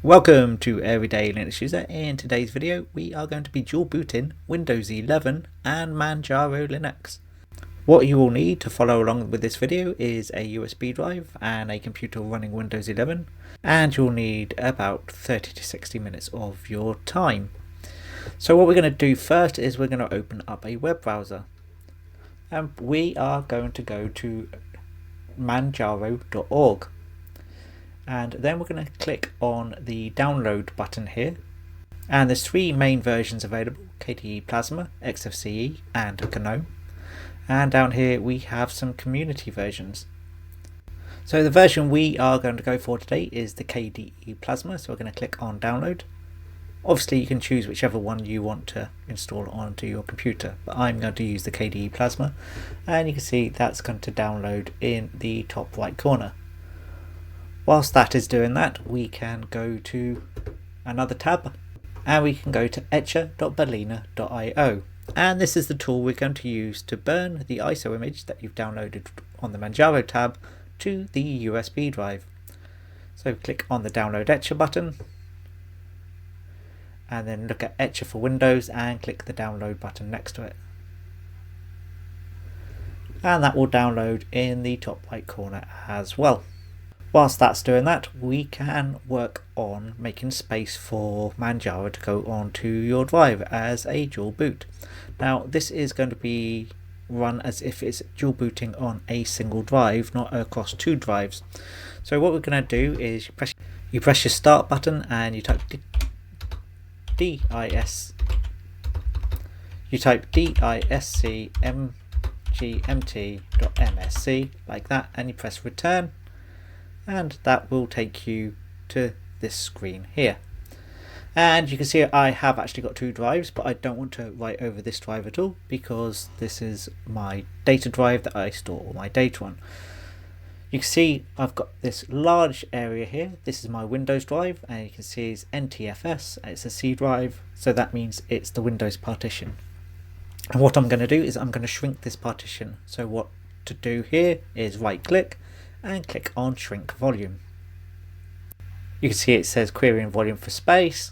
Welcome to Everyday Linux User. In today's video we are going to be dual booting Windows 11 and Manjaro Linux. What you will need to follow along with this video is a USB drive and a computer running Windows 11, and you'll need about 30 to 60 minutes of your time. So what we're going to do first is we're going to open up a web browser, and we are going to go to manjaro.org. And then we're going to click on the download button here, and there's three main versions available: KDE Plasma, XFCE and GNOME. And down here we have some community versions. So the version we are going to go for today is the KDE Plasma, so we're going to click on download. Obviously you can choose whichever one you want to install onto your computer, but I'm going to use the KDE Plasma, and you can see that's going to download in the top right corner. Whilst that is doing that, we can go to another tab and we can go to etcher.berliner.io, and this is the tool we're going to use to burn the ISO image that you've downloaded on the Manjaro tab to the USB drive. So click on the download Etcher button and then look at Etcher for Windows and click the download button next to it, and that will download in the top right corner as well. Whilst that's doing that, we can work on making space for Manjaro to go onto your drive as a dual boot. Now this is going to be run as if it's dual booting on a single drive, not across two drives. So what we're going to do is you press your start button and you type discmgmt.msc like that, and you press return, and that will take you to this screen here. And you can see I have actually got two drives, but I don't want to write over this drive at all because this is my data drive that I store all my data on. You can see I've got this large area here. This is my Windows drive, and you can see it's NTFS, it's a C drive, so that means it's the Windows partition. And what I'm going to do is I'm going to shrink this partition. So what to do here is right click and click on shrink volume. You can see it says querying volume for space,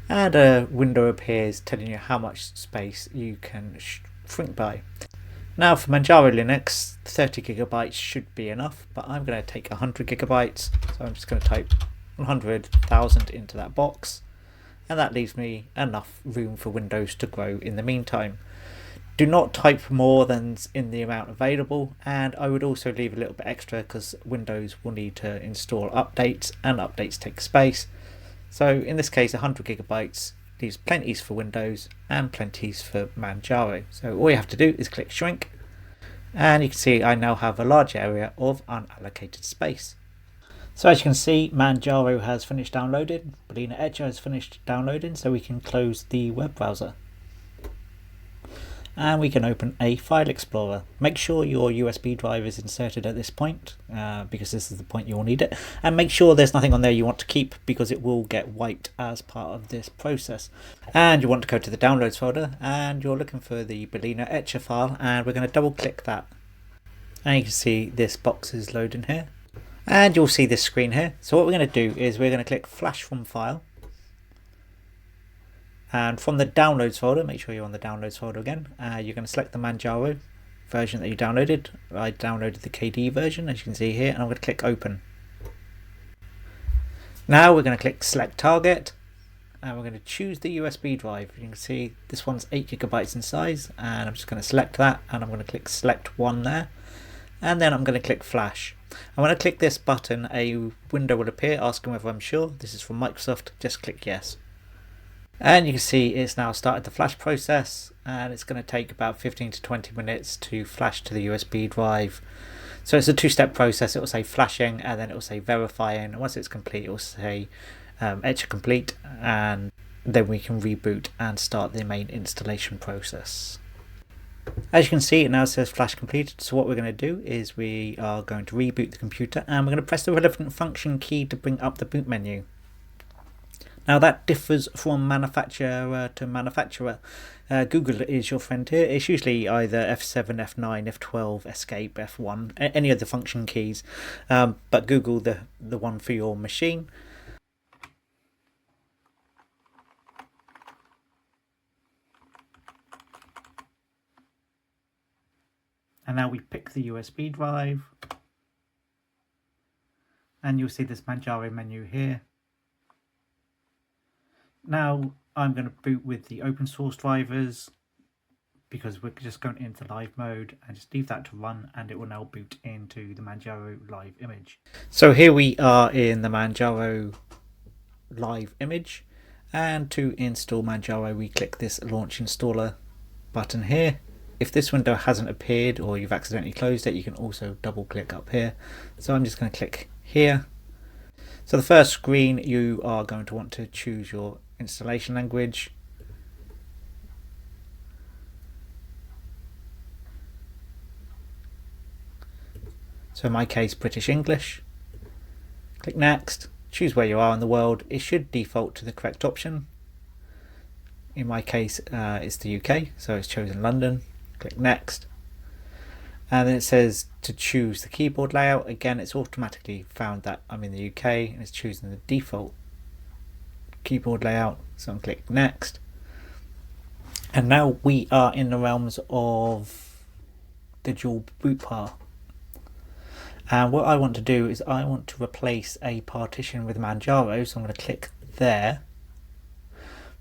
and a window appears telling you how much space you can shrink by. Now for Manjaro Linux, 30 gigabytes should be enough, but I'm going to take 100 gigabytes, so I'm just going to type 100,000 into that box, and that leaves me enough room for Windows to grow in the meantime. Do not type more than in the amount available, and I would also leave a little bit extra because Windows will need to install updates, and updates take space. So in this case 100 gigabytes leaves plenties for Windows and plenties for Manjaro. So all you have to do is click shrink, and you can see I now have a large area of unallocated space. So as you can see, Manjaro has finished downloading, Berliner Etcher has finished downloading, so we can close the web browser. And we can open a file explorer. Make sure your USB drive is inserted at this point because this is the point you'll need it, and make sure there's nothing on there you want to keep because it will get wiped as part of this process. And you want to go to the downloads folder, and you're looking for the Berliner Etcher file, and we're going to double click that, and you can see this box is loading here, and you'll see this screen here. So what we're going to do is we're going to click flash from file, and from the downloads folder, make sure you're on the downloads folder again, you're going to select the Manjaro version that you downloaded. I downloaded the KDE version, as you can see here, and I'm going to click open. Now we're going to click select target, and we're going to choose the USB drive. You can see this one's 8 gigabytes in size, and I'm just going to select that, and I'm going to click select one there, and then I'm going to click flash. And when I click this button, a window will appear asking whether I'm sure. This is from Microsoft. Just click yes. And you can see it's now started the flash process, and it's going to take about 15 to 20 minutes to flash to the USB drive. So it's a two-step process. It will say flashing, and then it will say verifying, and once it's complete it will say Etcher complete, and then we can reboot and start the main installation process. As you can see, it now says flash completed. So what we're going to do is we are going to reboot the computer, and we're going to press the relevant function key to bring up the boot menu. Now that differs from manufacturer to manufacturer. Google is your friend here. It's usually either F7, F9, F12, Escape, F1, any of the function keys, but Google the one for your machine. And now we pick the USB drive, and you'll see this Manjaro menu here. Now I'm going to boot with the open source drivers because we're just going into live mode, and just leave that to run and it will now boot into the Manjaro live image. So here we are in the Manjaro live image, and to install Manjaro we click this launch installer button here. If this window hasn't appeared or you've accidentally closed it, you can also double click up here. So I'm just going to click here. So the first screen, you are going to want to choose your installation language. So in my case, British English. Click next, choose where you are in the world. It should default to the correct option. In my case, it's the UK, so it's chosen London. Click next. And then it says to choose the keyboard layout. Again, it's automatically found that I'm in the UK and it's choosing the default keyboard layout. So I'm click next. And now we are in the realms of the dual boot path. And what I want to do is I want to replace a partition with Manjaro, so I'm going to click there.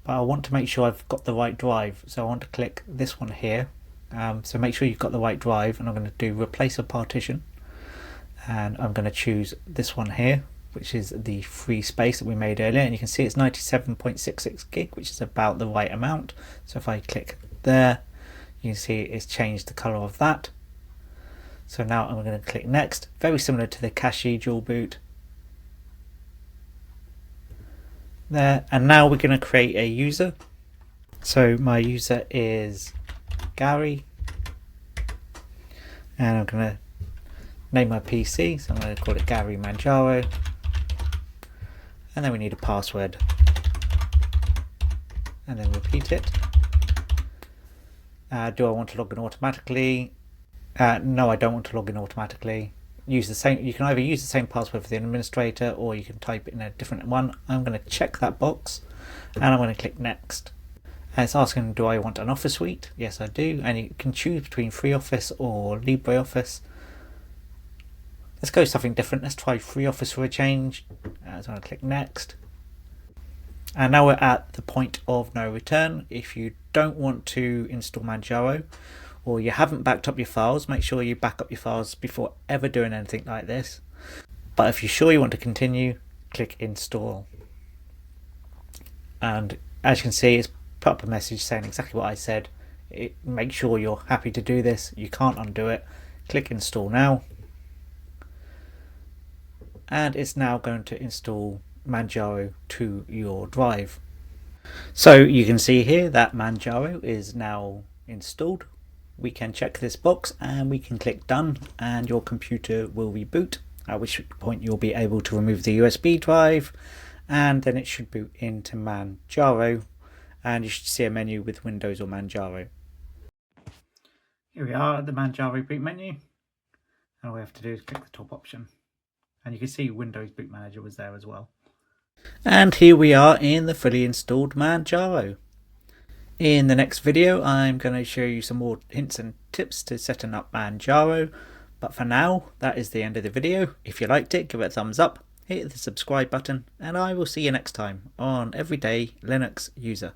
But I want to make sure I've got the right drive, so I want to click this one here. So make sure you've got the right drive, and I'm going to do replace a partition, and I'm going to choose this one here, which is the free space that we made earlier, and you can see it's 97.66 gig, which is about the right amount. So if I click there, you can see it's changed the color of that. So now I'm going to click next, very similar to the cache dual boot. There, and now we're going to create a user. So my user is Gary, and I'm going to name my PC, so I'm going to call it Gary Manjaro, and then we need a password, and then repeat it. Do I want to log in automatically? No, I don't want to log in automatically. Use the same. You can either use the same password for the administrator, or you can type in a different one. I'm going to check that box, and I'm going to click next. And it's asking, do I want an Office suite? Yes, I do. And you can choose between FreeOffice or LibreOffice. Let's go something different. Let's try FreeOffice for a change. So I'm going to click next. And now we're at the point of no return. If you don't want to install Manjaro, or you haven't backed up your files, make sure you back up your files before ever doing anything like this. But if you're sure you want to continue, click install. And as you can see, it's put up a message saying exactly what I said. Make sure you're happy to do this. You can't undo it. Click install now. And it's now going to install Manjaro to your drive. So you can see here that Manjaro is now installed. We can check this box and we can click done, and your computer will reboot, at which point you'll be able to remove the USB drive, and then it should boot into Manjaro, and you should see a menu with Windows or Manjaro. Here we are at the Manjaro boot menu, and all we have to do is click the top option, and you can see Windows Boot Manager was there as well. And here we are in the fully installed Manjaro. In the next video, I'm going to show you some more hints and tips to setting up Manjaro. But for now, that is the end of the video. If you liked it, give it a thumbs up, hit the subscribe button, and I will see you next time on Everyday Linux User.